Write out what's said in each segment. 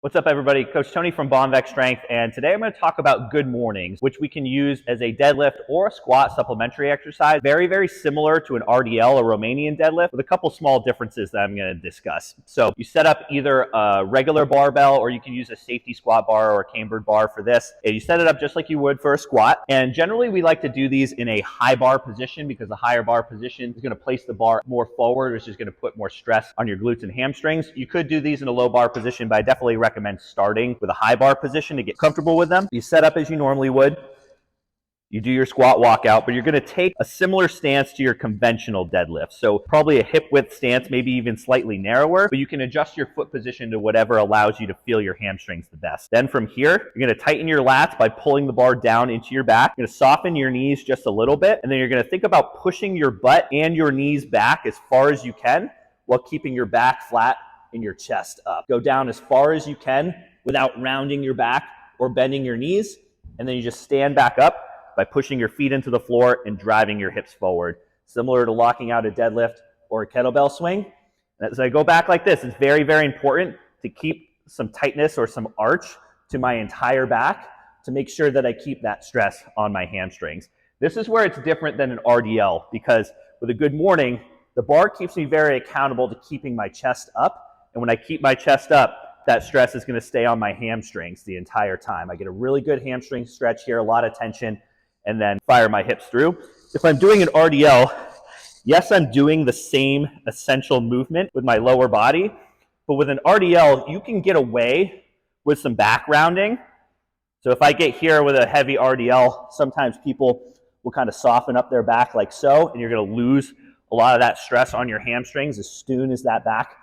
What's up, everybody? Coach Tony from Bomvex Strength, and today I'm going to talk about good mornings, which we can use as a deadlift or a squat supplementary exercise. Very, very similar to an RDL, a Romanian deadlift, with a couple small differences that I'm going to discuss. So you set up either a regular barbell, or you can use a safety squat bar or a cambered bar for this. And you set it up just like you would for a squat. And generally, we like to do these in a high bar position because the higher bar position is going to place the bar more forward, which is going to put more stress on your glutes and hamstrings. You could do these in a low bar position, but I definitely recommend starting with a high bar position to get comfortable with them. You set up as you normally would. You do your squat walkout, but you're going to take a similar stance to your conventional deadlift. So probably a hip width stance, maybe even slightly narrower, but you can adjust your foot position to whatever allows you to feel your hamstrings the best. Then from here, you're going to tighten your lats by pulling the bar down into your back. You're going to soften your knees just a little bit, and then you're going to think about pushing your butt and your knees back as far as you can while keeping your back flat and your chest up. Go down as far as you can without rounding your back or bending your knees, and then you just stand back up by pushing your feet into the floor and driving your hips forward, similar to locking out a deadlift or a kettlebell swing. And as I go back like this, it's very, very important to keep some tightness or some arch to my entire back to make sure that I keep that stress on my hamstrings. This is where it's different than an RDL, because with a good morning, the bar keeps me very accountable to keeping my chest up. And when I keep my chest up, that stress is going to stay on my hamstrings the entire time. I get a really good hamstring stretch here, a lot of tension, and then fire my hips through. If I'm doing an RDL, yes, I'm doing the same essential movement with my lower body, but with an RDL, you can get away with some back rounding. So if I get here with a heavy RDL, sometimes people will kind of soften up their back like so, and you're going to lose a lot of that stress on your hamstrings as soon as that back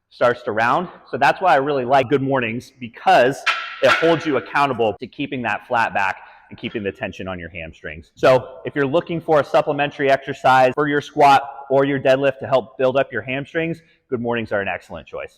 starts to round. So that's why I really like good mornings, because it holds you accountable to keeping that flat back and keeping the tension on your hamstrings. So if you're looking for a supplementary exercise for your squat or your deadlift to help build up your hamstrings, good mornings are an excellent choice.